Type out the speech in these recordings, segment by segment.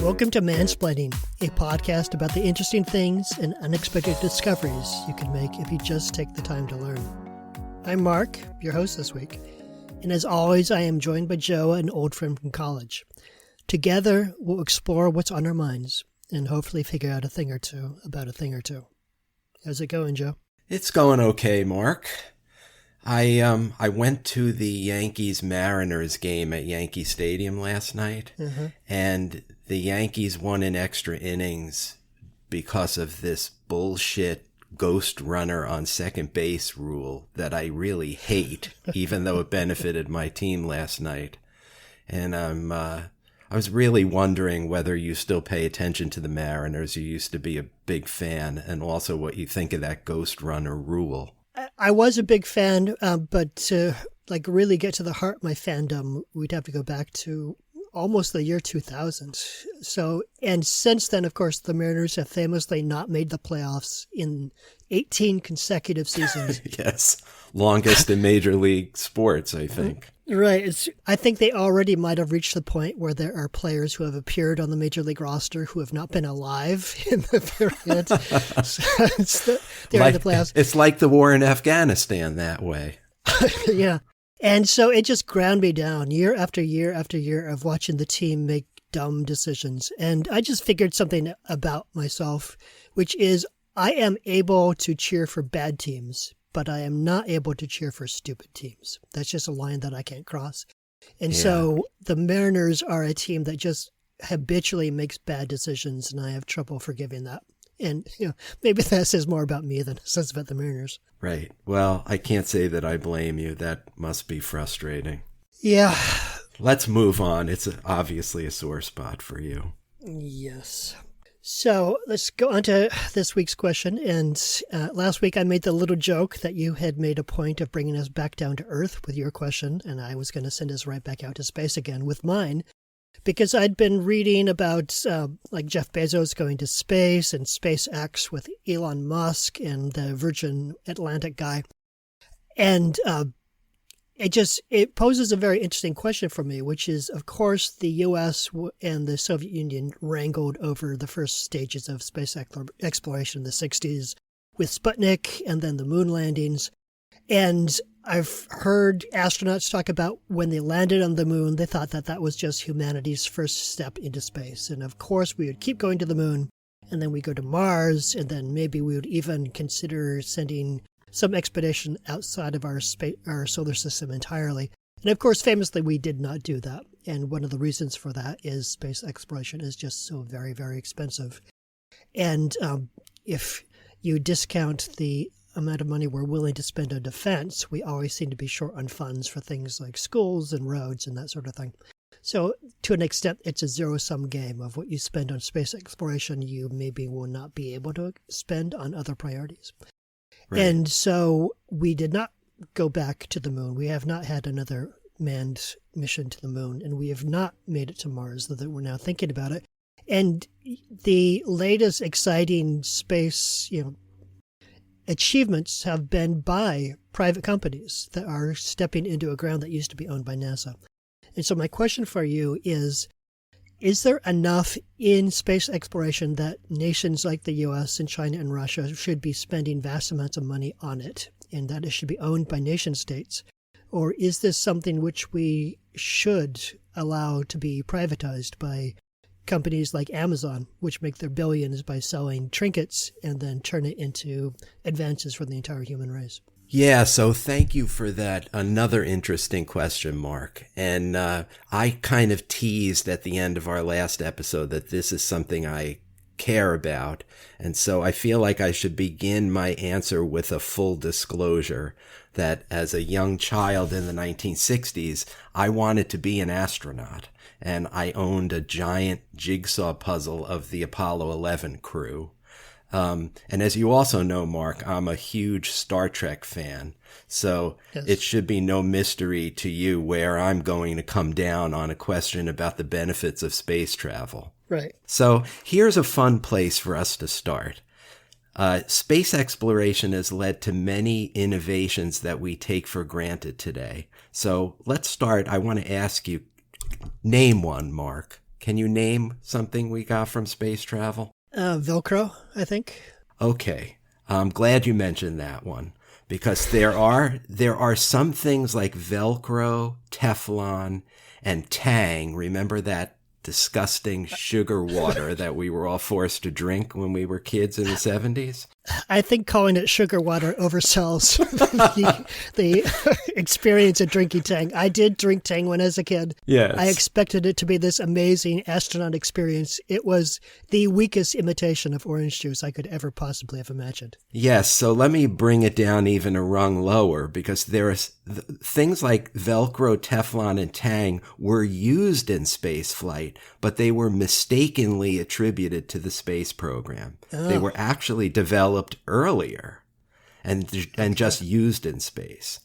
Welcome to Mansplaining, a podcast about the interesting things and unexpected discoveries you can make if you just take the time to learn. I'm Mark, your host this week, and as always, I am joined by Joe, an old friend from college. Together, we'll explore what's on our minds and hopefully figure out a thing or two about a thing or two. How's it going, Joe? It's going okay, Mark. I went to the Yankees-Mariners game at Yankee Stadium last night, and the Yankees won in extra innings because of this bullshit ghost runner on second base rule that I really hate, even though it benefited my team last night. And I was really wondering whether you still pay attention to the Mariners. You used to be a big fan, and also what you think of that ghost runner rule. I was a big fan, but to really get to the heart of my fandom, we'd have to go back to almost the year 2000. So, and since then, of course, the Mariners have famously not made the playoffs in 18 consecutive seasons. Yes, longest in Major League sports, I think. Right. I think they already might have reached the point where there are players who have appeared on the Major League roster who have not been alive in the period. So they're in the playoffs. It's like the war in Afghanistan that way. Yeah. And so it just ground me down year after year after year of watching the team make dumb decisions. And I just figured something about myself, which is I am able to cheer for bad teams, but I am not able to cheer for stupid teams. That's just a line that I can't cross. And so the Mariners are a team that just habitually makes bad decisions, and I have trouble forgiving that. And maybe that says more about me than it says about the Mariners. Right. Well, I can't say that I blame you. That must be frustrating. Yeah. Let's move on. It's obviously a sore spot for you. Yes. So let's go on to this week's question. And last week I made the little joke that you had made a point of bringing us back down to Earth with your question, and I was going to send us right back out to space again with mine, because I'd been reading about Jeff Bezos going to space and SpaceX with Elon Musk and the Virgin Atlantic guy. And it poses a very interesting question for me, which is, of course, the U.S. and the Soviet Union wrangled over the first stages of space exploration in the 60s with Sputnik and then the moon landings. And I've heard astronauts talk about when they landed on the moon, they thought that was just humanity's first step into space. And of course, we would keep going to the moon, and then we go to Mars, and then maybe we would even consider sending some expedition outside of our solar system entirely. And of course, famously, we did not do that. And one of the reasons for that is space exploration is just so very, very expensive. And if you discount the amount of money we're willing to spend on defense, we always seem to be short on funds for things like schools and roads and that sort of thing. So to an extent, it's a zero-sum game of what you spend on space exploration, you maybe will not be able to spend on other priorities. Right. And so we did not go back to the moon. We have not had another manned mission to the moon, and we have not made it to Mars, though we're now thinking about it. And the latest exciting space, achievements have been by private companies that are stepping into a ground that used to be owned by NASA. And so my question for you is there enough in space exploration that nations like the U.S. and China and Russia should be spending vast amounts of money on it, and that it should be owned by nation states? Or is this something which we should allow to be privatized by companies like Amazon, which make their billions by selling trinkets and then turn it into advances for the entire human race? Yeah, so thank you for that. Another interesting question, Mark. And I kind of teased at the end of our last episode that this is something I care about. And so I feel like I should begin my answer with a full disclosure that as a young child in the 1960s, I wanted to be an astronaut. And I owned a giant jigsaw puzzle of the Apollo 11 crew. And as you also know, Mark, I'm a huge Star Trek fan. So yes, it should be no mystery to you where I'm going to come down on a question about the benefits of space travel. Right. So here's a fun place for us to start. Space exploration has led to many innovations that we take for granted today. So let's start. I want to ask you, name one, Mark. Can you name something we got from space travel? Velcro, I think. Okay. I'm glad you mentioned that one because there are some things like Velcro, Teflon, and Tang. Remember that disgusting sugar water that we were all forced to drink when we were kids in the 70s? I think calling it sugar water oversells the experience of drinking Tang. I did drink Tang when I was a kid. Yes. I expected it to be this amazing astronaut experience. It was the weakest imitation of orange juice I could ever possibly have imagined. Yes, so let me bring it down even a rung lower because there is things like Velcro, Teflon, and Tang were used in space flight, but they were mistakenly attributed to the space program. Oh. They were actually developed earlier and just used in space.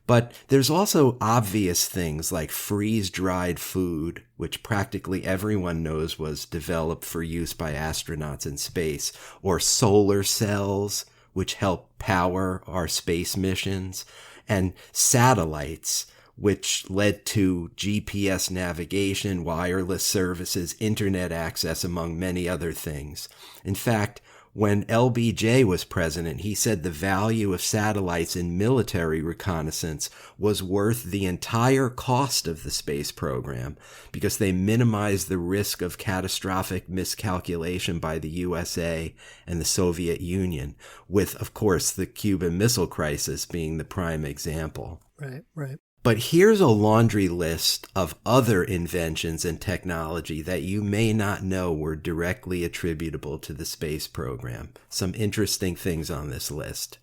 But there's also obvious things like freeze-dried food, which practically everyone knows was developed for use by astronauts in space, or solar cells, which help power our space missions, and satellites, which led to GPS navigation, wireless services, internet access, among many other things. In fact, when LBJ was president, he said the value of satellites in military reconnaissance was worth the entire cost of the space program because they minimized the risk of catastrophic miscalculation by the USA and the Soviet Union, with, of course, the Cuban Missile Crisis being the prime example. Right, right. But here's a laundry list of other inventions and technology that you may not know were directly attributable to the space program. Some interesting things on this list.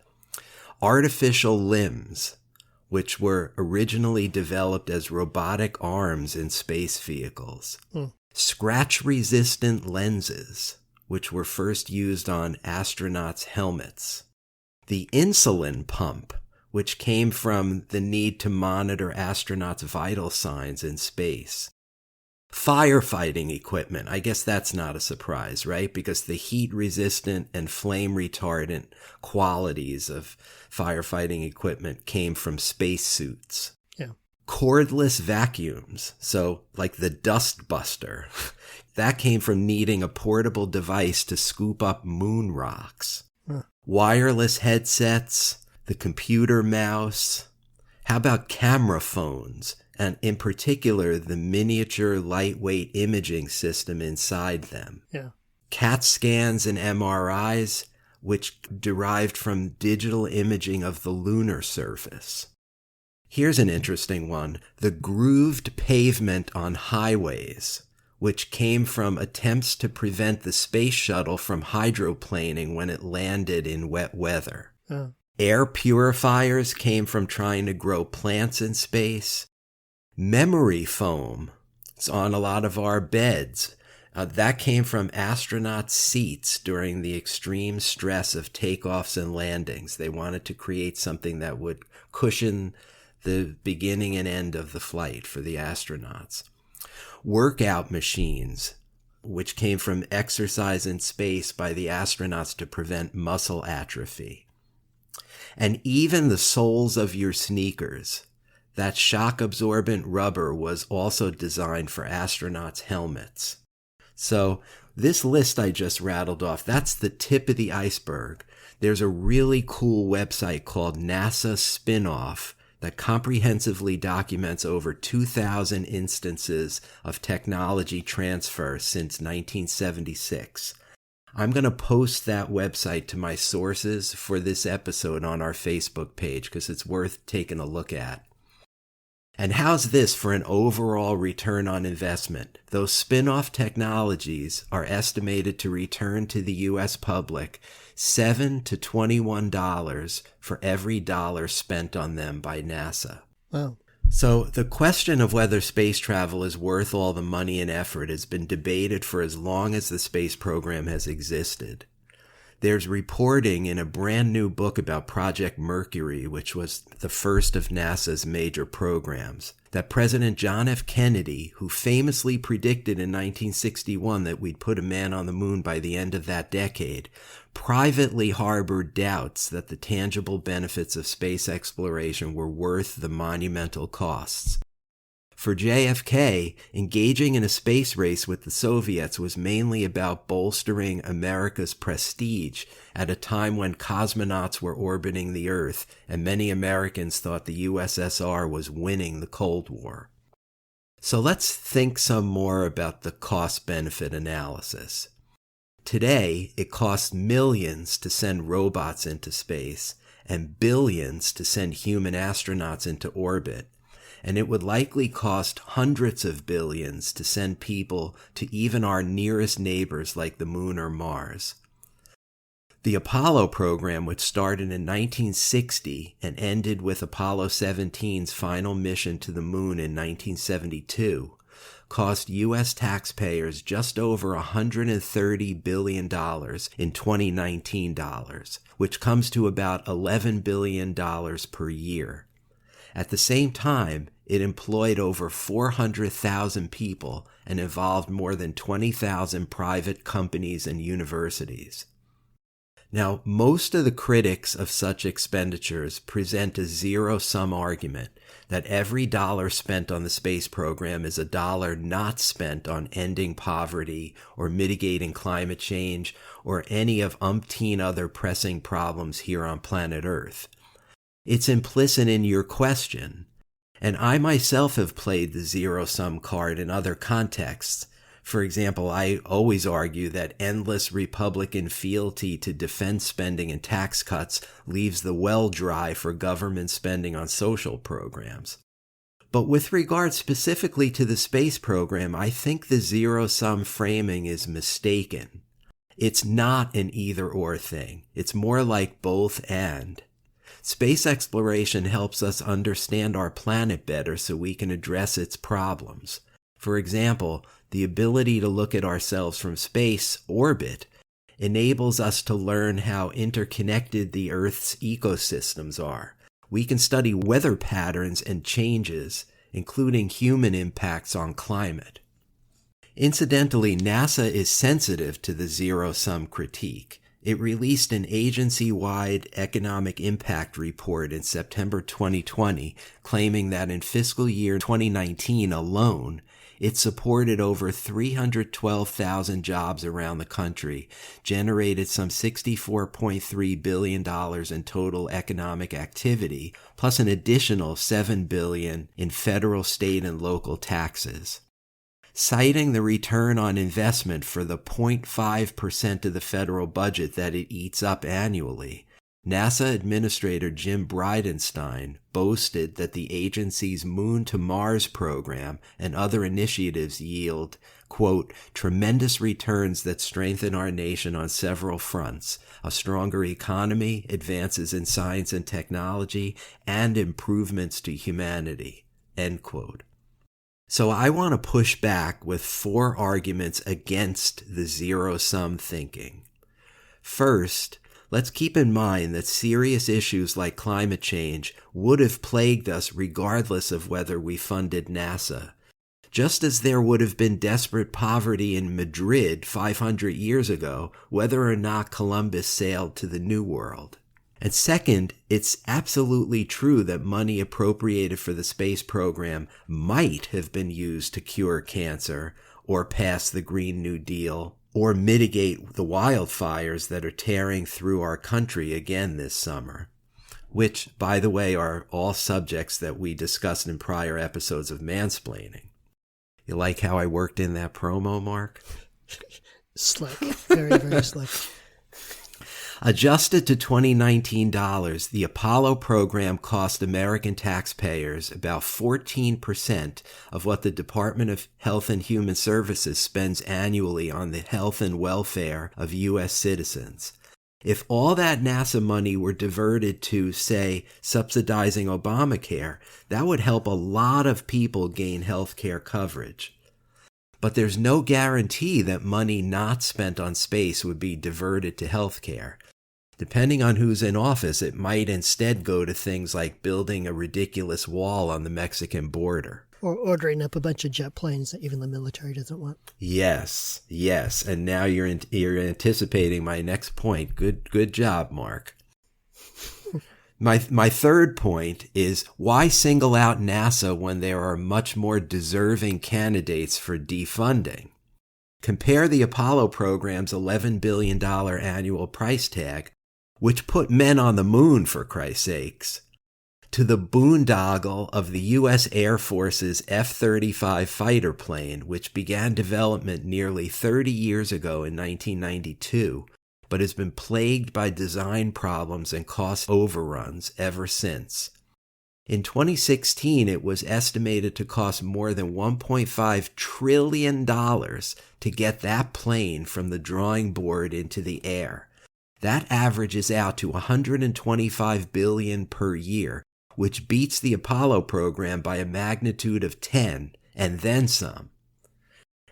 Artificial limbs, which were originally developed as robotic arms in space vehicles. Scratch-resistant lenses, which were first used on astronauts' helmets. The insulin pump, which came from the need to monitor astronauts' vital signs in space. Firefighting equipment, I guess that's not a surprise, right? Because the heat-resistant and flame-retardant qualities of firefighting equipment came from spacesuits. Yeah. Cordless vacuums, so like the dust buster, that came from needing a portable device to scoop up moon rocks. Wireless headsets, the computer mouse. How about camera phones, and in particular, the miniature lightweight imaging system inside them? Yeah. CAT scans and MRIs, which derived from digital imaging of the lunar surface. Here's an interesting one. The grooved pavement on highways, which came from attempts to prevent the space shuttle from hydroplaning when it landed in wet weather. Oh. Air purifiers came from trying to grow plants in space. Memory foam, it's on a lot of our beds. That came from astronauts' seats during the extreme stress of takeoffs and landings. They wanted to create something that would cushion the beginning and end of the flight for the astronauts. Workout machines, which came from exercise in space by the astronauts to prevent muscle atrophy. And even the soles of your sneakers, that shock-absorbent rubber, was also designed for astronauts' helmets. So this list I just rattled off, that's the tip of the iceberg. There's a really cool website called NASA Spinoff that comprehensively documents over 2,000 instances of technology transfer since 1976. I'm going to post that website to my sources for this episode on our Facebook page because it's worth taking a look at. And how's this for an overall return on investment? Those spin-off technologies are estimated to return to the U.S. public $7 to $21 for every dollar spent on them by NASA. Wow. So the question of whether space travel is worth all the money and effort has been debated for as long as the space program has existed. There's reporting in a brand new book about Project Mercury, which was the first of NASA's major programs, that President John F. Kennedy, who famously predicted in 1961 that we'd put a man on the moon by the end of that decade, privately harbored doubts that the tangible benefits of space exploration were worth the monumental costs. For JFK, engaging in a space race with the Soviets was mainly about bolstering America's prestige at a time when cosmonauts were orbiting the Earth and many Americans thought the USSR was winning the Cold War. So let's think some more about the cost-benefit analysis. Today, it costs millions to send robots into space and billions to send human astronauts into orbit. And it would likely cost hundreds of billions to send people to even our nearest neighbors like the Moon or Mars. The Apollo program, which started in 1960 and ended with Apollo 17's final mission to the Moon in 1972, cost U.S. taxpayers just over $130 billion in 2019 dollars, which comes to about $11 billion per year. At the same time, it employed over 400,000 people and involved more than 20,000 private companies and universities. Now, most of the critics of such expenditures present a zero-sum argument that every dollar spent on the space program is a dollar not spent on ending poverty or mitigating climate change or any of umpteen other pressing problems here on planet Earth. It's implicit in your question, and I myself have played the zero-sum card in other contexts. For example, I always argue that endless Republican fealty to defense spending and tax cuts leaves the well dry for government spending on social programs. But with regard specifically to the space program, I think the zero-sum framing is mistaken. It's not an either-or thing. It's more like both and. Space exploration helps us understand our planet better so we can address its problems. For example, the ability to look at ourselves from space orbit enables us to learn how interconnected the Earth's ecosystems are. We can study weather patterns and changes, including human impacts on climate. Incidentally, NASA is sensitive to the zero-sum critique. It released an agency-wide economic impact report in September 2020, claiming that in fiscal year 2019 alone, it supported over 312,000 jobs around the country, generated some $64.3 billion in total economic activity, plus an additional $7 billion in federal, state, and local taxes. Citing the return on investment for the 0.5% of the federal budget that it eats up annually, NASA Administrator Jim Bridenstine boasted that the agency's Moon to Mars program and other initiatives yield, quote, tremendous returns that strengthen our nation on several fronts, a stronger economy, advances in science and technology, and improvements to humanity, end quote. So I want to push back with 4 arguments against the zero-sum thinking. First, let's keep in mind that serious issues like climate change would have plagued us regardless of whether we funded NASA. Just as there would have been desperate poverty in Madrid 500 years ago, whether or not Columbus sailed to the New World. And second, it's absolutely true that money appropriated for the space program might have been used to cure cancer or pass the Green New Deal or mitigate the wildfires that are tearing through our country again this summer, which, by the way, are all subjects that we discussed in prior episodes of Mansplaining. You like how I worked in that promo, Mark? Slick. Very, very slick. Adjusted to 2019 dollars, the Apollo program cost American taxpayers about 14% of what the Department of Health and Human Services spends annually on the health and welfare of U.S. citizens. If all that NASA money were diverted to, say, subsidizing Obamacare, that would help a lot of people gain health care coverage. But there's no guarantee that money not spent on space would be diverted to health care. Depending on who's in office, it might instead go to things like building a ridiculous wall on the Mexican border. Or ordering up a bunch of jet planes that even the military doesn't want. Yes. And now you're anticipating my next point. Good job, Mark. My third point is, why single out NASA when there are much more deserving candidates for defunding? Compare the Apollo program's $11 billion annual price tag, which put men on the moon for Christ's sakes, to the boondoggle of the U.S. Air Force's F-35 fighter plane, which began development nearly 30 years ago in 1992, but has been plagued by design problems and cost overruns ever since. In 2016, it was estimated to cost more than $1.5 trillion to get that plane from the drawing board into the air. That averages out to $125 billion per year, which beats the Apollo program by a magnitude of 10 and then some.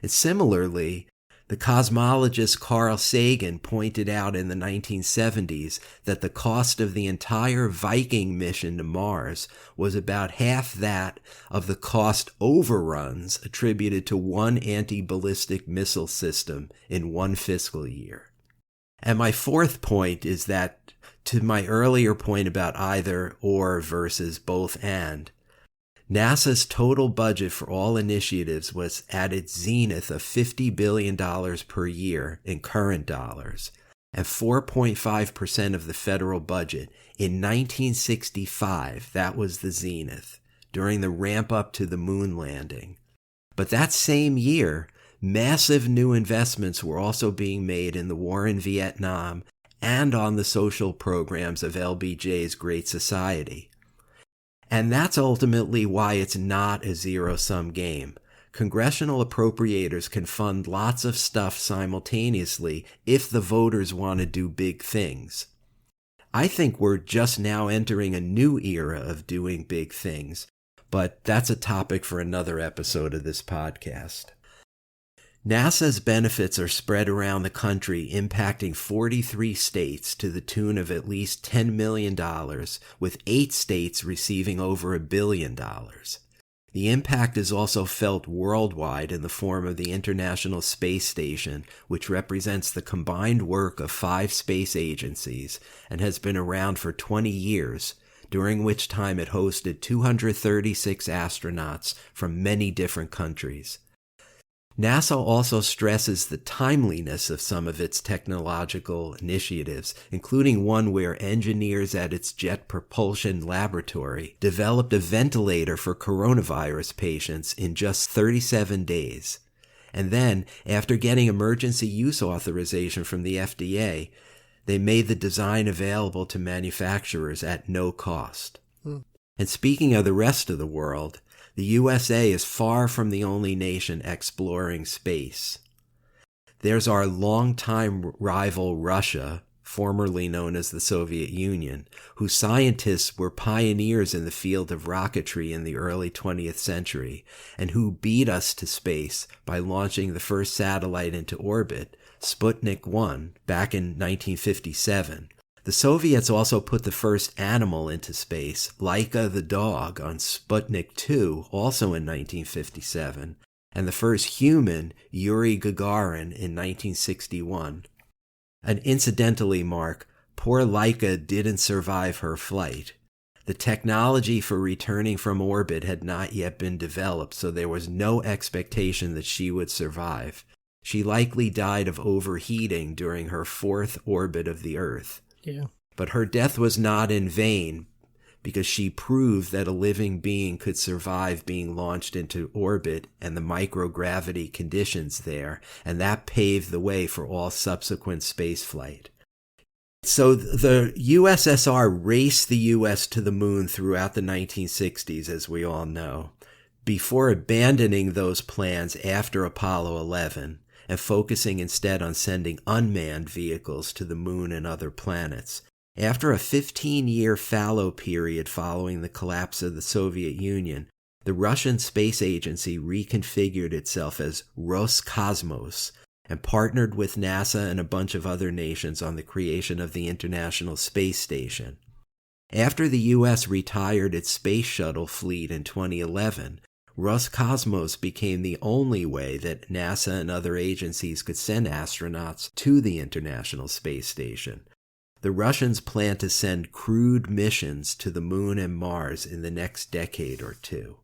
And similarly, the cosmologist Carl Sagan pointed out in the 1970s that the cost of the entire Viking mission to Mars was about half that of the cost overruns attributed to one anti-ballistic missile system in one fiscal year. And my fourth point is that, to my earlier point about either or versus both and, NASA's total budget for all initiatives was at its zenith of $50 billion per year in current dollars, and 4.5% of the federal budget. In 1965, that was the zenith, during the ramp up to the moon landing. But that same year, massive new investments were also being made in the war in Vietnam and on the social programs of LBJ's Great Society. And that's ultimately why it's not a zero-sum game. Congressional appropriators can fund lots of stuff simultaneously if the voters want to do big things. I think we're just now entering a new era of doing big things, but that's a topic for another episode of this podcast. NASA's benefits are spread around the country, impacting 43 states to the tune of at least $10 million, with 8 states receiving over $1 billion. The impact is also felt worldwide in the form of the International Space Station, which represents the combined work of 5 space agencies and has been around for 20 years, during which time it hosted 236 astronauts from many different countries. NASA also stresses the timeliness of some of its technological initiatives, including one where engineers at its Jet Propulsion Laboratory developed a ventilator for coronavirus patients in just 37 days. And then, after getting emergency use authorization from the FDA, they made the design available to manufacturers at no cost. And speaking of the rest of the world, the USA is far from the only nation exploring space. There's our longtime rival Russia, formerly known as the Soviet Union, whose scientists were pioneers in the field of rocketry in the early 20th century, and who beat us to space by launching the first satellite into orbit, Sputnik 1, back in 1957. The Soviets also put the first animal into space, Laika the dog, on Sputnik 2, also in 1957, and the first human, Yuri Gagarin, in 1961. And incidentally, Mark, poor Laika didn't survive her flight. The technology for returning from orbit had not yet been developed, so there was no expectation that she would survive. She likely died of overheating during her 4th orbit of the Earth. Yeah. But her death was not in vain, because she proved that a living being could survive being launched into orbit and the microgravity conditions there, and that paved the way for all subsequent spaceflight. So the USSR raced the US to the moon throughout the 1960s, as we all know, before abandoning those plans after Apollo 11. And focusing instead on sending unmanned vehicles to the moon and other planets. After a 15-year fallow period following the collapse of the Soviet Union, the Russian space agency reconfigured itself as Roscosmos and partnered with NASA and a bunch of other nations on the creation of the International Space Station. After the U.S. retired its space shuttle fleet in 2011, Roscosmos became the only way that NASA and other agencies could send astronauts to the International Space Station. The Russians plan to send crewed missions to the moon and Mars in the next decade or two.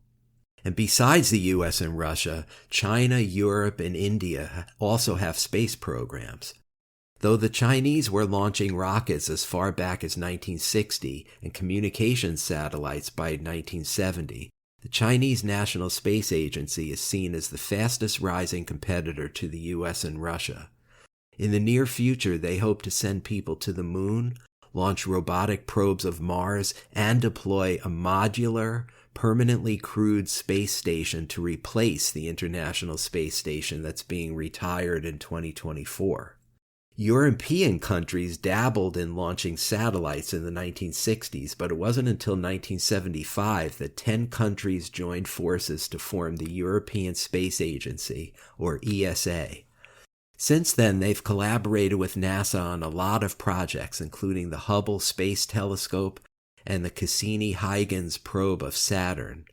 And besides the US and Russia, China, Europe, and India also have space programs. Though the Chinese were launching rockets as far back as 1960 and communications satellites by 1970, the Chinese National Space Agency is seen as the fastest rising competitor to the US and Russia. In the near future, they hope to send people to the moon, launch robotic probes of Mars, and deploy a modular, permanently crewed space station to replace the International Space Station that's being retired in 2024. European countries dabbled in launching satellites in the 1960s, but it wasn't until 1975 that 10 countries joined forces to form the European Space Agency, or ESA. Since then, they've collaborated with NASA on a lot of projects, including the Hubble Space Telescope and the Cassini-Huygens probe of Saturn.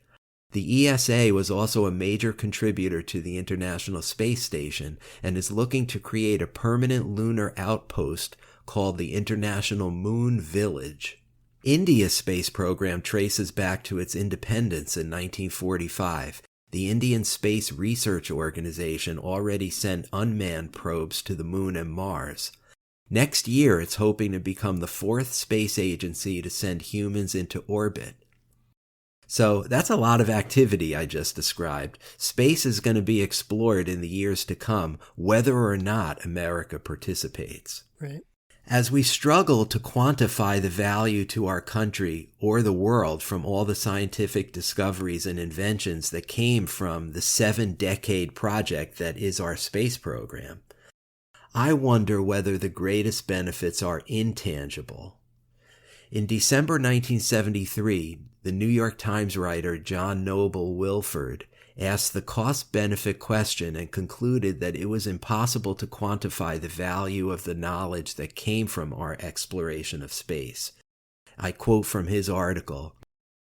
The ESA was also a major contributor to the International Space Station and is looking to create a permanent lunar outpost called the International Moon Village. India's space program traces back to its independence in 1945. The Indian Space Research Organization already sent unmanned probes to the moon and Mars. Next year, it's hoping to become the fourth space agency to send humans into orbit. So that's a lot of activity I just described. Space is going to be explored in the years to come, whether or not America participates. Right. As we struggle to quantify the value to our country or the world from all the scientific discoveries and inventions that came from the 7-decade project that is our space program, I wonder whether the greatest benefits are intangible. In December 1973, the New York Times writer John Noble Wilford asked the cost-benefit question and concluded that it was impossible to quantify the value of the knowledge that came from our exploration of space. I quote from his article,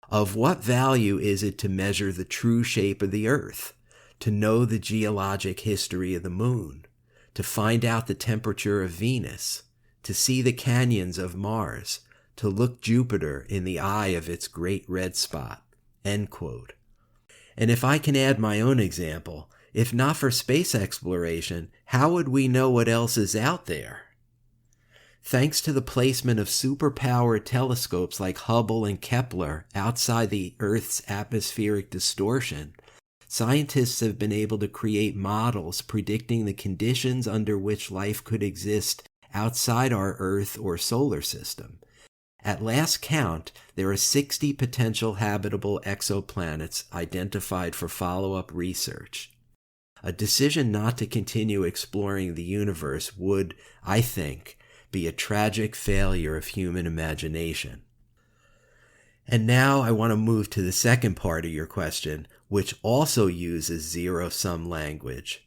"Of what value is it to measure the true shape of the Earth, to know the geologic history of the Moon, to find out the temperature of Venus, to see the canyons of Mars, to look Jupiter in the eye of its great red spot?" End quote. And if I can add my own example, if not for space exploration, how would we know what else is out there? Thanks to the placement of superpowered telescopes like Hubble and Kepler outside the Earth's atmospheric distortion, scientists have been able to create models predicting the conditions under which life could exist outside our Earth or solar system. At last count, there are 60 potential habitable exoplanets identified for follow-up research. A decision not to continue exploring the universe would, I think, be a tragic failure of human imagination. And now I want to move to the second part of your question, which also uses zero-sum language.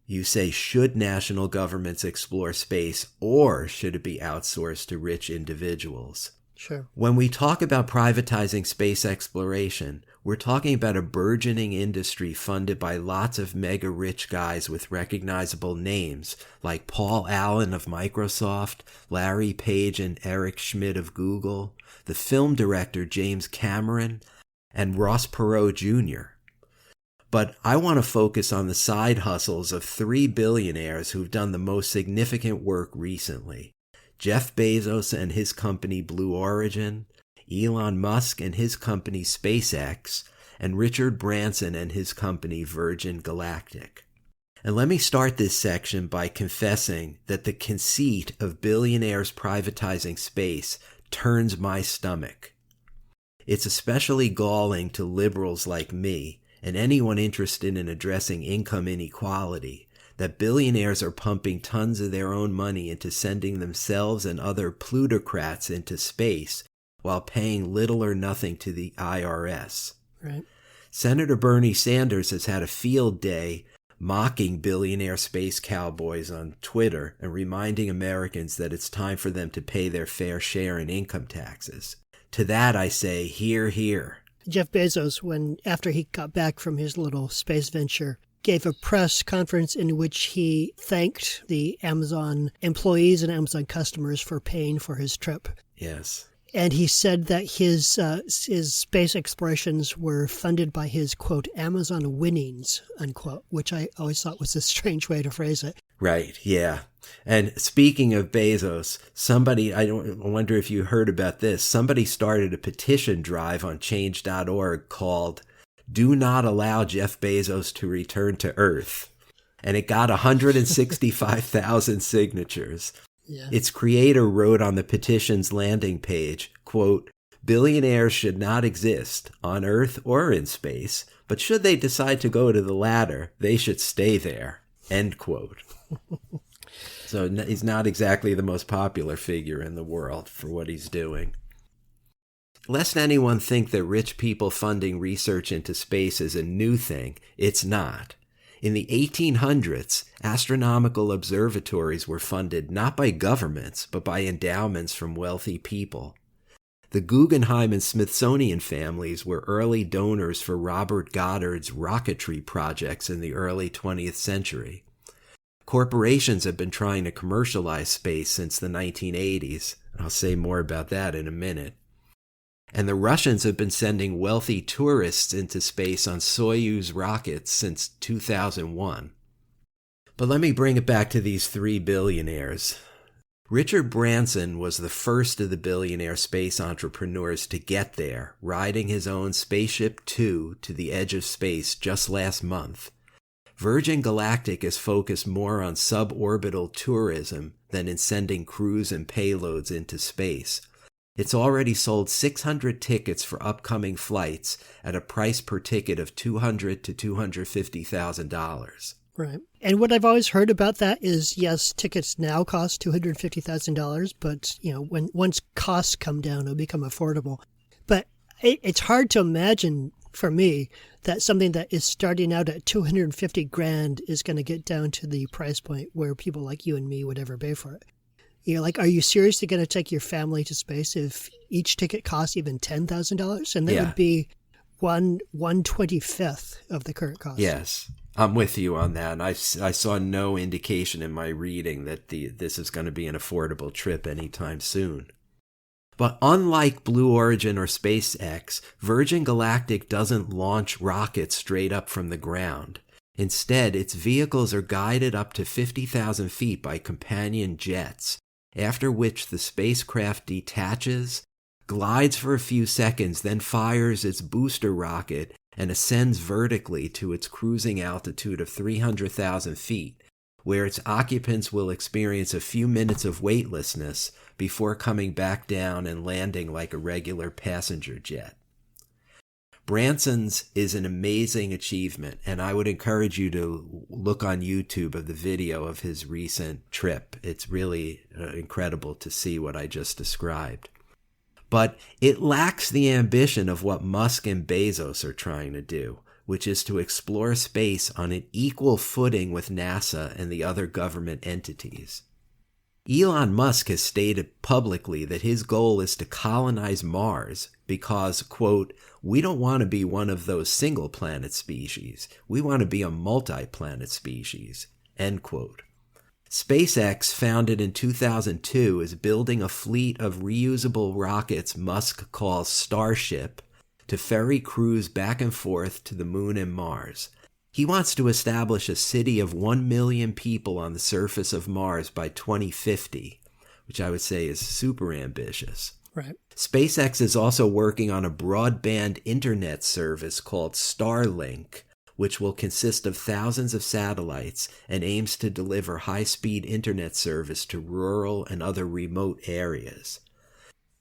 You say, should national governments explore space, or should it be outsourced to rich individuals? Sure. When we talk about privatizing space exploration, we're talking about a burgeoning industry funded by lots of mega-rich guys with recognizable names, like Paul Allen of Microsoft, Larry Page and Eric Schmidt of Google, the film director James Cameron, and Ross Perot Jr. But I want to focus on the side hustles of 3 billionaires who've done the most significant work recently. Jeff Bezos and his company Blue Origin, Elon Musk and his company SpaceX, and Richard Branson and his company Virgin Galactic. And let me start this section by confessing that the conceit of billionaires privatizing space turns my stomach. It's especially galling to liberals like me and anyone interested in addressing income inequality that billionaires are pumping tons of their own money into sending themselves and other plutocrats into space while paying little or nothing to the IRS. Right. Senator Bernie Sanders has had a field day mocking billionaire space cowboys on Twitter and reminding Americans that it's time for them to pay their fair share in income taxes. To that I say, hear, hear. Jeff Bezos, after he got back from his little space venture, gave a press conference in which he thanked the Amazon employees and Amazon customers for paying for his trip. Yes. And he said that his space explorations were funded by his, quote, Amazon winnings, unquote, which I always thought was a strange way to phrase it. Right, yeah. And speaking of Bezos, I wonder if you heard about this. Somebody started a petition drive on change.org called "Do Not Allow Jeff Bezos to Return to Earth." And it got 165,000 signatures. Yeah. Its creator wrote on the petition's landing page, quote, "Billionaires should not exist on Earth or in space, but should they decide to go to the latter, they should stay there," end quote. So he's not exactly the most popular figure in the world for what he's doing. Lest anyone think that rich people funding research into space is a new thing, it's not. In the 1800s, astronomical observatories were funded not by governments, but by endowments from wealthy people. The Guggenheim and Smithsonian families were early donors for Robert Goddard's rocketry projects in the early 20th century. Corporations have been trying to commercialize space since the 1980s. I'll say more about that in a minute. And the Russians have been sending wealthy tourists into space on Soyuz rockets since 2001. But let me bring it back to these three billionaires. Richard Branson was the first of the billionaire space entrepreneurs to get there, riding his own Spaceship Two to the edge of space just last month. Virgin Galactic is focused more on suborbital tourism than in sending crews and payloads into space. It's already sold 600 tickets for upcoming flights at a price per ticket of $200,000 to $250,000. Right. And what I've always heard about that is, yes, tickets now cost $250,000, but once costs come down, it'll become affordable. But it's hard to imagine for me that something that is starting out at $250,000 is going to get down to the price point where people like you and me would ever pay for it. Are you seriously going to take your family to space if each ticket costs even $10,000? And that would be 1/125th of the current cost. Yes, I'm with you on that. And I saw no indication in my reading that this is going to be an affordable trip anytime soon. But unlike Blue Origin or SpaceX, Virgin Galactic doesn't launch rockets straight up from the ground. Instead, its vehicles are guided up to 50,000 feet by companion jets, after which the spacecraft detaches, glides for a few seconds, then fires its booster rocket and ascends vertically to its cruising altitude of 300,000 feet, where its occupants will experience a few minutes of weightlessness before coming back down and landing like a regular passenger jet. Branson's is an amazing achievement, and I would encourage you to look on YouTube of the video of his recent trip. It's really incredible to see what I just described. But it lacks the ambition of what Musk and Bezos are trying to do, which is to explore space on an equal footing with NASA and the other government entities. Elon Musk has stated publicly that his goal is to colonize Mars because, quote, "We don't want to be one of those single planet species. We want to be a multi-planet species," end quote. SpaceX, founded in 2002, is building a fleet of reusable rockets Musk calls Starship to ferry crews back and forth to the moon and Mars. He wants to establish a city of 1 million people on the surface of Mars by 2050, which I would say is super ambitious. Right. SpaceX is also working on a broadband internet service called Starlink, which will consist of thousands of satellites and aims to deliver high-speed internet service to rural and other remote areas.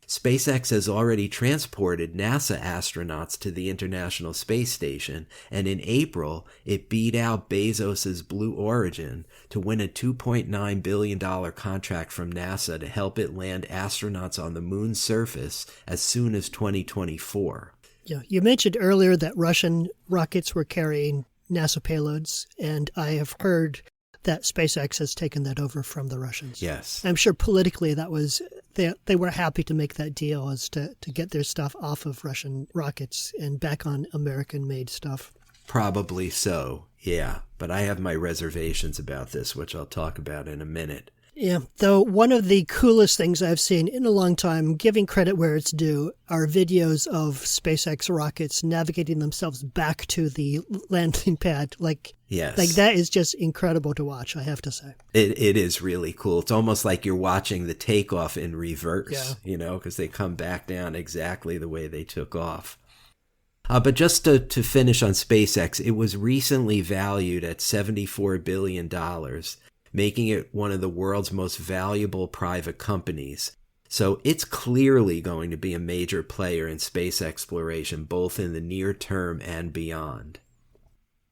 SpaceX has already transported NASA astronauts to the International Space Station, and in April, it beat out Bezos's Blue Origin to win a $2.9 billion contract from NASA to help it land astronauts on the moon's surface as soon as 2024. Yeah, you mentioned earlier that Russian rockets were carrying NASA payloads, and I have heard that SpaceX has taken that over from the Russians. Yes. I'm sure politically that was they were happy to make that deal as to get their stuff off of Russian rockets and back on American-made stuff. Probably so, Yeah, but I have my reservations about this, which I'll talk about in a minute. Yeah, though one of the coolest things I've seen in a long time, giving credit where it's due, are videos of SpaceX rockets navigating themselves back to the landing pad. Yes. Like that is just incredible to watch, I have to say. It is really cool. It's almost like you're watching the takeoff in reverse, because they come back down exactly the way they took off. But just to finish on SpaceX, it was recently valued at $74 billion, making it one of the world's most valuable private companies. So it's clearly going to be a major player in space exploration, both in the near term and beyond.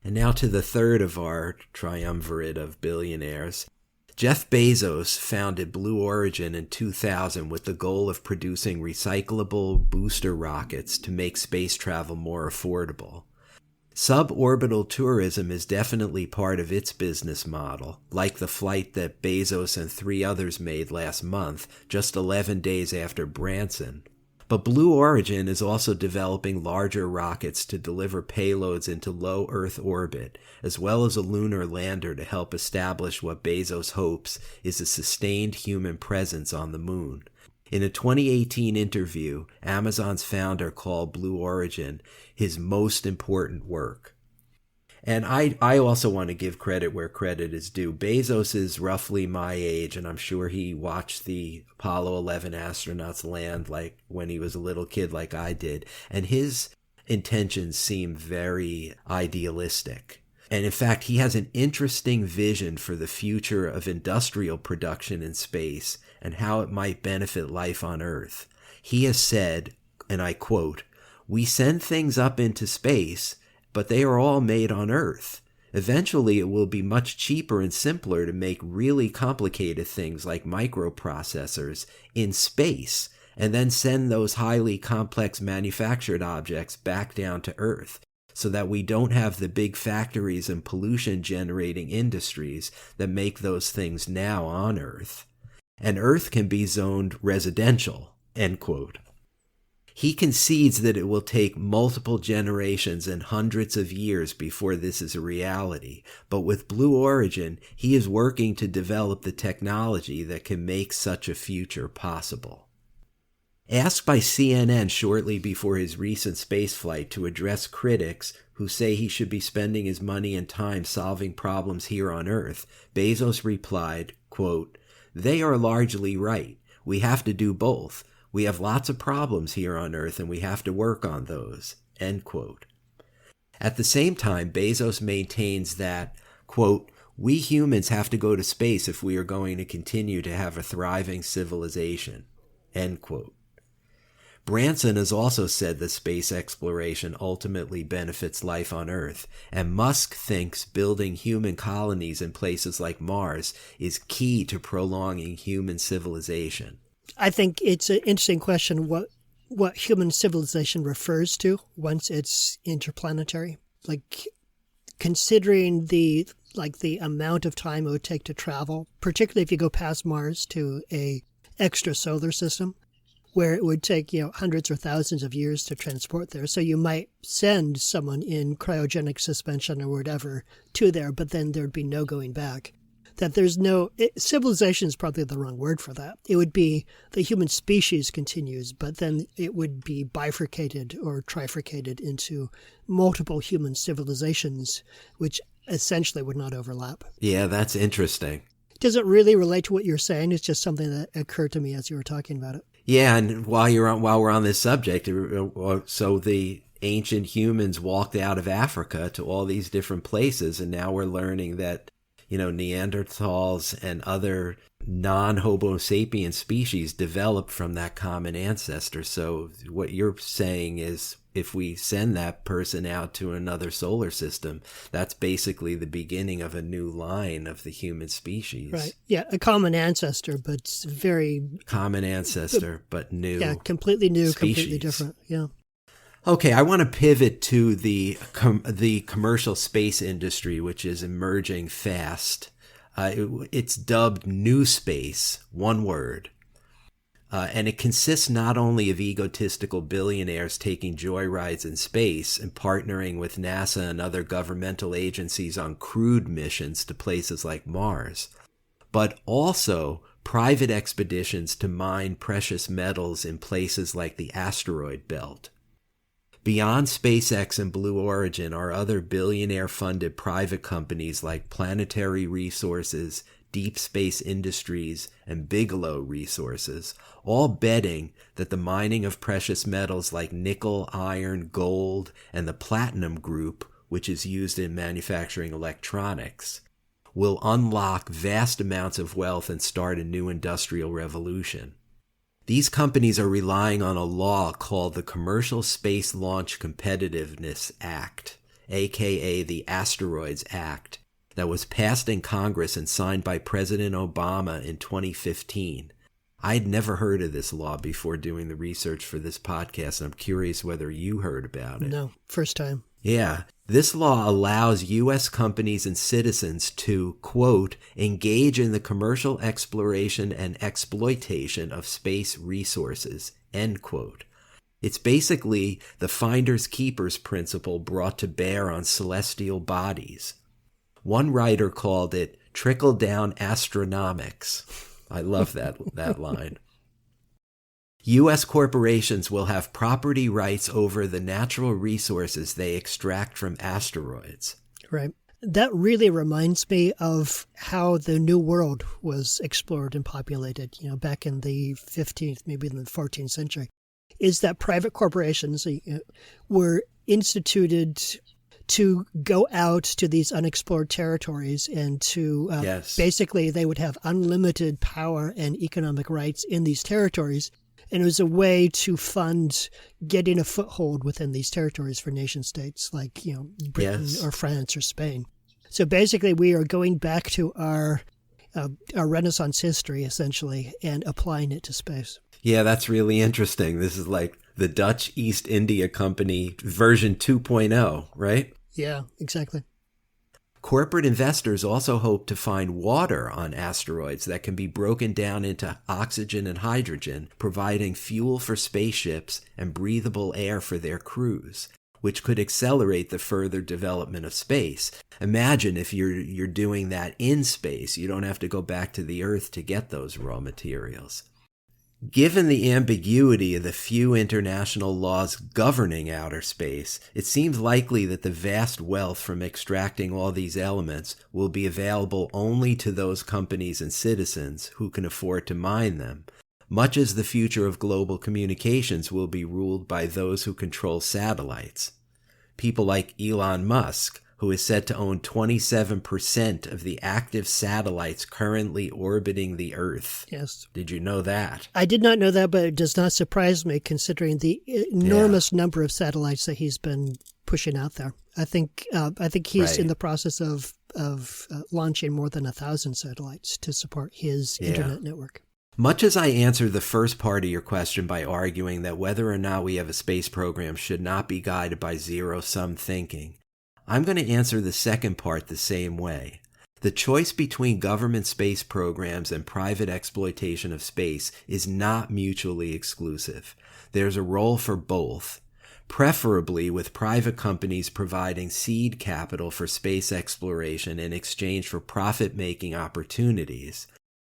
And now to the third of our triumvirate of billionaires. Jeff Bezos founded Blue Origin in 2000 with the goal of producing recyclable booster rockets to make space travel more affordable. Suborbital tourism is definitely part of its business model, like the flight that Bezos and 3 others made last month, just 11 days after Branson. But Blue Origin is also developing larger rockets to deliver payloads into low Earth orbit, as well as a lunar lander to help establish what Bezos hopes is a sustained human presence on the moon. In a 2018 interview, Amazon's founder called Blue Origin his most important work. And I also want to give credit where credit is due. Bezos is roughly my age, and I'm sure he watched the Apollo 11 astronauts land like when he was a little kid like I did. And his intentions seem very idealistic. And in fact, he has an interesting vision for the future of industrial production in space and how it might benefit life on Earth. He has said, and I quote, "We send things up into space, but they are all made on Earth. Eventually, it will be much cheaper and simpler to make really complicated things like microprocessors in space, and then send those highly complex manufactured objects back down to Earth, so that we don't have the big factories and pollution-generating industries that make those things now on Earth. And Earth can be zoned residential," end quote. He concedes that it will take multiple generations and hundreds of years before this is a reality, but with Blue Origin, he is working to develop the technology that can make such a future possible. Asked by CNN shortly before his recent spaceflight to address critics who say he should be spending his money and time solving problems here on Earth, Bezos replied, quote, "They are largely right. We have to do both. We have lots of problems here on Earth and we have to work on those," end quote. At the same time, Bezos maintains that, quote, "We humans have to go to space if we are going to continue to have a thriving civilization," end quote. Branson has also said that space exploration ultimately benefits life on Earth, and Musk thinks building human colonies in places like Mars is key to prolonging human civilization. I think it's an interesting question what human civilization refers to once it's interplanetary. Like considering the amount of time it would take to travel, particularly if you go past Mars to a extrasolar system, where it would take, hundreds or thousands of years to transport there. So you might send someone in cryogenic suspension or whatever to there, but then there'd be no going back. That there's civilization is probably the wrong word for that. It would be the human species continues, but then it would be bifurcated or trifurcated into multiple human civilizations, which essentially would not overlap. Yeah, that's interesting. Does it really relate to what you're saying? It's just something that occurred to me as you were talking about it. Yeah, and while we're on this subject, so the ancient humans walked out of Africa to all these different places, and now we're learning that Neanderthals and other non-Homo sapien species developed from that common ancestor. So what you're saying is if we send that person out to another solar system, that's basically the beginning of a new line of the human species. Right. Yeah, a common ancestor, but very... Common ancestor, but new. Yeah, completely new, species. Completely different. Yeah. Okay, I want to pivot to the commercial space industry, which is emerging fast. It's dubbed new space, one word. And it consists not only of egotistical billionaires taking joyrides in space and partnering with NASA and other governmental agencies on crewed missions to places like Mars, but also private expeditions to mine precious metals in places like the asteroid belt. Beyond SpaceX and Blue Origin are other billionaire-funded private companies like Planetary Resources, Deep Space Industries, and Bigelow Resources, all betting that the mining of precious metals like nickel, iron, gold, and the platinum group, which is used in manufacturing electronics, will unlock vast amounts of wealth and start a new industrial revolution. These companies are relying on a law called the Commercial Space Launch Competitiveness Act, aka the Asteroids Act, that was passed in Congress and signed by President Obama in 2015. I had never heard of this law before doing the research for this podcast, and I'm curious whether you heard about it. No, first time. Yeah. This law allows U.S. companies and citizens to, quote, engage in the commercial exploration and exploitation of space resources, end quote. It's basically the finders keepers principle brought to bear on celestial bodies. One writer called it trickle-down astronomics. I love that line. U.S. corporations will have property rights over the natural resources they extract from asteroids. Right. That really reminds me of how the New World was explored and populated, back in the 15th, maybe in the 14th century, is that private corporations were instituted to go out to these unexplored territories and to basically they would have unlimited power and economic rights in these territories. And it was a way to fund getting a foothold within these territories for nation states like, Britain or France or Spain. So basically, we are going back to our Renaissance history, essentially, and applying it to space. Yeah, that's really interesting. This is like the Dutch East India Company version 2.0, right? Yeah, exactly. Corporate investors also hope to find water on asteroids that can be broken down into oxygen and hydrogen, providing fuel for spaceships and breathable air for their crews, which could accelerate the further development of space. Imagine if you're doing that in space. You don't have to go back to the Earth to get those raw materials. Given the ambiguity of the few international laws governing outer space, it seems likely that the vast wealth from extracting all these elements will be available only to those companies and citizens who can afford to mine them, much as the future of global communications will be ruled by those who control satellites. People like Elon Musk, who is said to own 27% of the active satellites currently orbiting the Earth. Yes. Did you know that? I did not know that, but it does not surprise me considering the enormous number of satellites that he's been pushing out there. I think he's in the process of launching more than 1,000 satellites to support his internet network. Much as I answered the first part of your question by arguing that whether or not we have a space program should not be guided by zero-sum thinking, I'm going to answer the second part the same way. The choice between government space programs and private exploitation of space is not mutually exclusive. There's a role for both, preferably with private companies providing seed capital for space exploration in exchange for profit-making opportunities,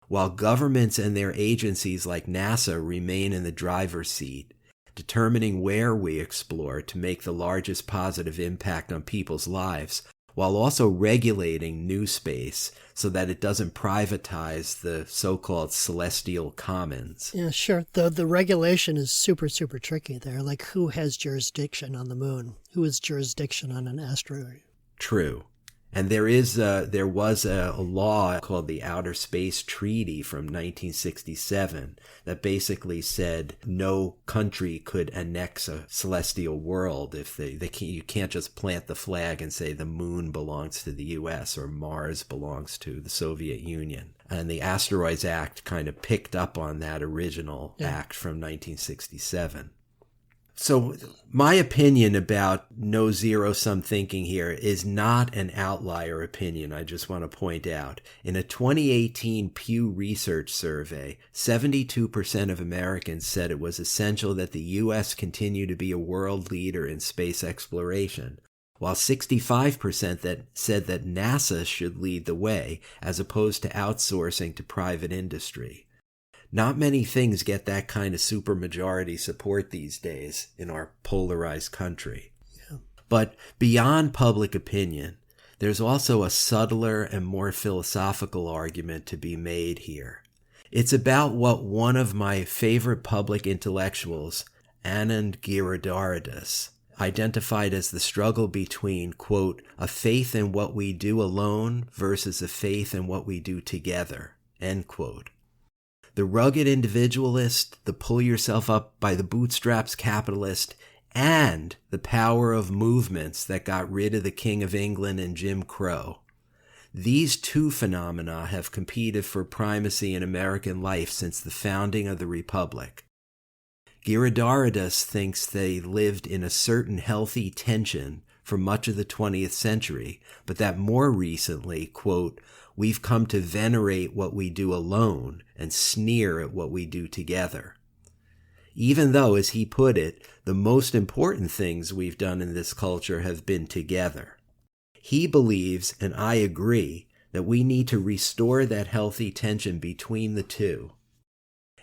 while governments and their agencies like NASA remain in the driver's seat, determining where we explore to make the largest positive impact on people's lives, while also regulating new space so that it doesn't privatize the so-called celestial commons. Yeah, sure. The regulation is super, super tricky there. Like, who has jurisdiction on the moon? Who has jurisdiction on an asteroid? True. And there was a law called the Outer Space Treaty from 1967 that basically said no country could annex a celestial world if you can't just plant the flag and say the moon belongs to the U.S. or Mars belongs to the Soviet Union. And the Asteroids Act kind of picked up on that original act from 1967. So my opinion about no zero-sum thinking here is not an outlier opinion, I just want to point out. In a 2018 Pew Research survey, 72% of Americans said it was essential that the U.S. continue to be a world leader in space exploration, while 65% that said that NASA should lead the way as opposed to outsourcing to private industry. Not many things get that kind of supermajority support these days in our polarized country. Yeah. But beyond public opinion, there's also a subtler and more philosophical argument to be made here. It's about what one of my favorite public intellectuals, Anand Giridharadas, identified as the struggle between, quote, a faith in what we do alone versus a faith in what we do together, end quote. The rugged individualist, the pull yourself up by the bootstraps capitalist, and the power of movements that got rid of the King of England and Jim Crow. These two phenomena have competed for primacy in American life since the founding of the Republic. Giridharadas thinks they lived in a certain healthy tension for much of the 20th century, but that more recently, quote, we've come to venerate what we do alone and sneer at what we do together. Even though, as he put it, the most important things we've done in this culture have been together. He believes, and I agree, that we need to restore that healthy tension between the two.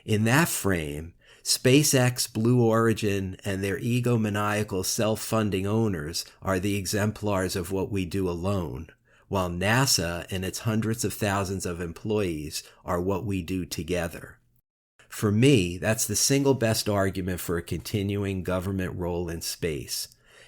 In that frame, SpaceX, Blue Origin, and their egomaniacal self-funding owners are the exemplars of what we do alone, while NASA and its hundreds of thousands of employees are what we do together. For me, that's the single best argument for a continuing government role in space.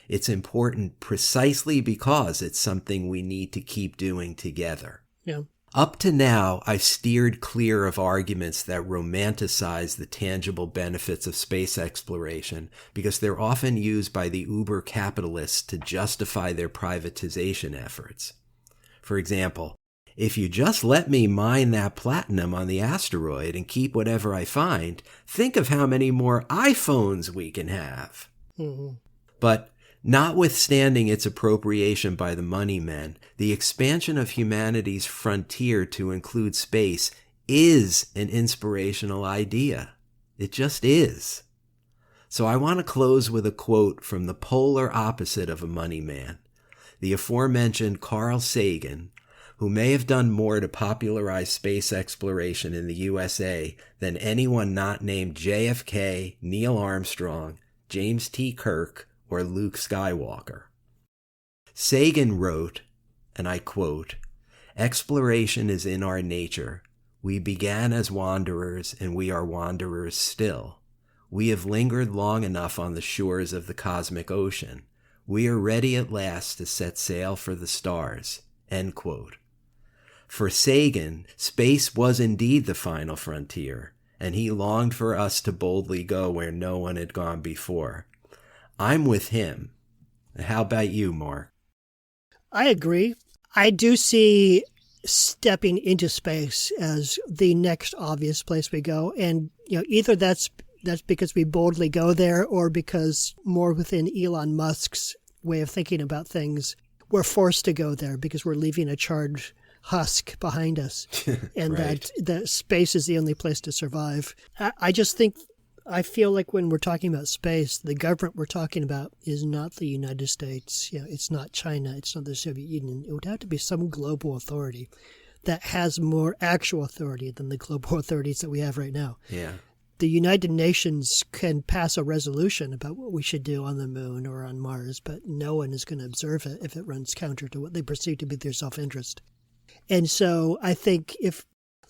It's important precisely because it's something we need to keep doing together. Yeah. Up to now, I've steered clear of arguments that romanticize the tangible benefits of space exploration because they're often used by the uber capitalists to justify their privatization efforts. For example, if you just let me mine that platinum on the asteroid and keep whatever I find, think of how many more iPhones we can have. Mm-hmm. But notwithstanding its appropriation by the money men, the expansion of humanity's frontier to include space is an inspirational idea. It just is. So I want to close with a quote from the polar opposite of a money man, the aforementioned Carl Sagan, who may have done more to popularize space exploration in the USA than anyone not named JFK, Neil Armstrong, James T. Kirk, or Luke Skywalker. Sagan wrote, and I quote, "Exploration is in our nature. We began as wanderers, and we are wanderers still. We have lingered long enough on the shores of the cosmic ocean. We are ready at last to set sail for the stars." End quote. For Sagan, space was indeed the final frontier, and he longed for us to boldly go where no one had gone before. I'm with him. How about you, Mark? I agree. I do see stepping into space as the next obvious place we go. And either that's because we boldly go there, or because more within Elon Musk's way of thinking about things, we're forced to go there because we're leaving a charred husk behind us. And right. that space is the only place to survive. I feel like when we're talking about space, the government we're talking about is not the United States. It's not China. It's not the Soviet Union. It would have to be some global authority that has more actual authority than the global authorities that we have right now. Yeah. The United Nations can pass a resolution about what we should do on the moon or on Mars, but no one is going to observe it if it runs counter to what they perceive to be their self-interest. And so I think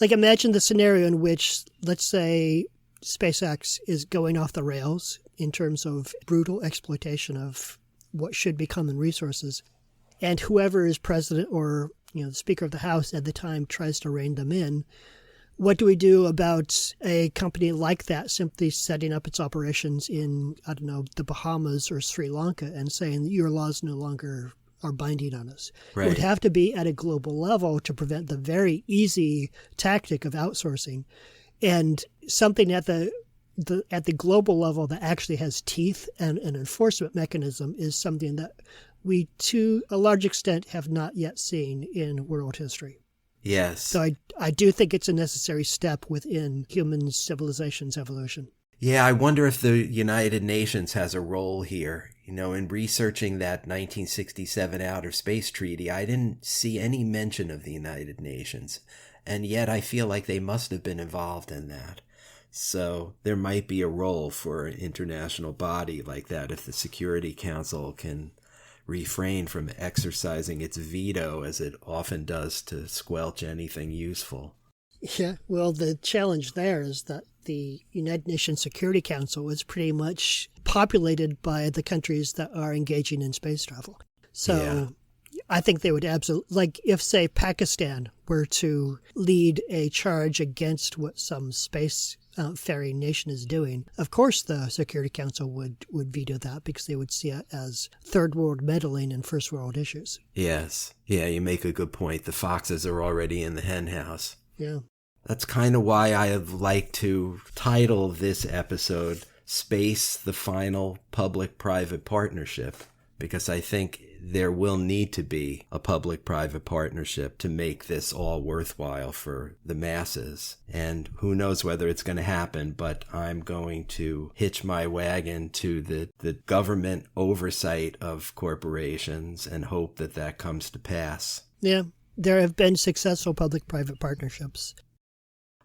imagine the scenario in which, let's say, SpaceX is going off the rails in terms of brutal exploitation of what should be common resources, and whoever is president or the Speaker of the House at the time tries to rein them in. What do we do about a company like that simply setting up its operations in, the Bahamas or Sri Lanka and saying that your laws no longer are binding on us? Right. It would have to be at a global level to prevent the very easy tactic of outsourcing. And something at the at the global level that actually has teeth and an enforcement mechanism is something that we, to a large extent, have not yet seen in world history. Yes. So I do think it's a necessary step within human civilization's evolution. Yeah, I wonder if the United Nations has a role here. In researching that 1967 Outer Space Treaty, I didn't see any mention of the United Nations. And yet I feel like they must have been involved in that. So there might be a role for an international body like that if the Security Council can refrain from exercising its veto, as it often does, to squelch anything useful. Yeah, well, the challenge there is that the United Nations Security Council is pretty much populated by the countries that are engaging in space travel. So I think they would absolutely, like if, say, Pakistan were to lead a charge against what some space-faring nation is doing, of course the Security Council would veto that because they would see it as third world meddling in first world issues. Yes. Yeah, you make a good point. The foxes are already in the hen house. Yeah. That's kind of why I have liked to title this episode Space, the Final Public-Private Partnership, because I think there will need to be a public-private partnership to make this all worthwhile for the masses. And who knows whether it's going to happen, but I'm going to hitch my wagon to the government oversight of corporations and hope that that comes to pass. Yeah, there have been successful public-private partnerships.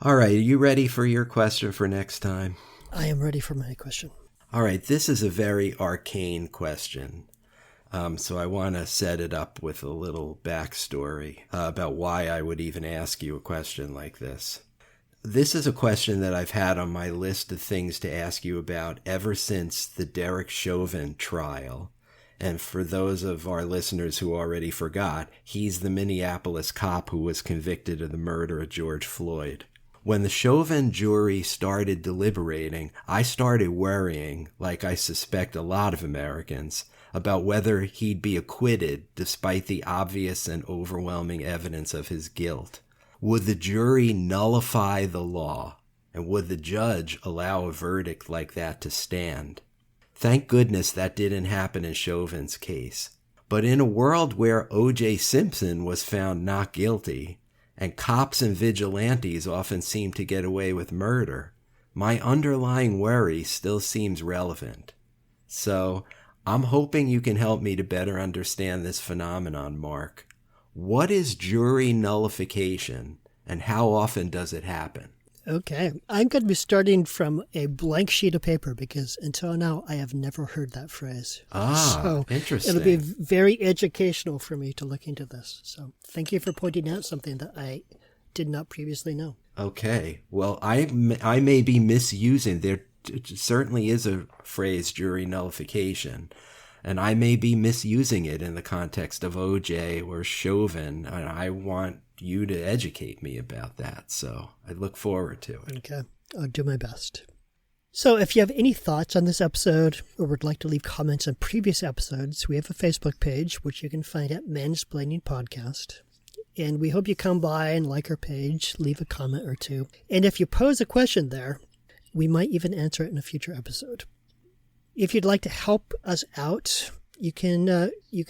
All right, are you ready for your question for next time? I am ready for my question. All right, this is a very arcane question. So I want to set it up with a little backstory about why I would even ask you a question like this. This is a question that I've had on my list of things to ask you about ever since the Derek Chauvin trial. And for those of our listeners who already forgot, he's the Minneapolis cop who was convicted of the murder of George Floyd. When the Chauvin jury started deliberating, I started worrying, like I suspect a lot of Americans, about whether he'd be acquitted despite the obvious and overwhelming evidence of his guilt. Would the jury nullify the law? And would the judge allow a verdict like that to stand? Thank goodness that didn't happen in Chauvin's case. But in a world where O.J. Simpson was found not guilty, and cops and vigilantes often seem to get away with murder, my underlying worry still seems relevant. So I'm hoping you can help me to better understand this phenomenon, Mark. What is jury nullification, and how often does it happen? Okay, I'm going to be starting from a blank sheet of paper because until now I have never heard that phrase. So interesting. It'll be very educational for me to look into this. So thank you for pointing out something that I did not previously know. Okay, well, I may be misusing. There certainly is a phrase, jury nullification, and I may be misusing it in the context of OJ or Chauvin, and I want you to educate me about that, so I look forward to it. Okay, I'll do my best. So if you have any thoughts on this episode or would like to leave comments on previous episodes, we have a Facebook page, which you can find at Mansplaining Podcast. And we hope you come by and like our page, leave a comment or two. And if you pose a question there, we might even answer it in a future episode. If you'd like to help us out, you can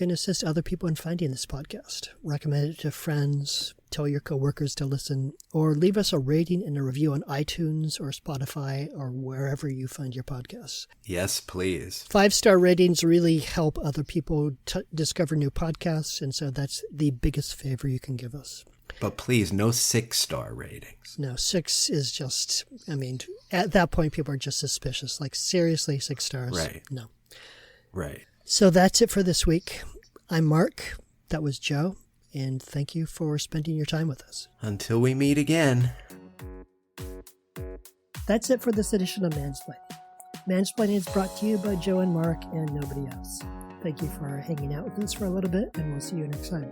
assist other people in finding this podcast. Recommend it to friends, tell your coworkers to listen, or leave us a rating and a review on iTunes or Spotify or wherever you find your podcasts. Yes, please. 5-star ratings really help other people discover new podcasts, and so that's the biggest favor you can give us. But please, no 6-star ratings. No, 6 is just, at that point, people are just suspicious. Like, seriously, 6 stars? Right. No. Right. So that's it for this week. I'm Mark. That was Joe. And thank you for spending your time with us. Until we meet again. That's it for this edition of Mansplaining. Mansplaining is brought to you by Joe and Mark and nobody else. Thank you for hanging out with us for a little bit, and we'll see you next time.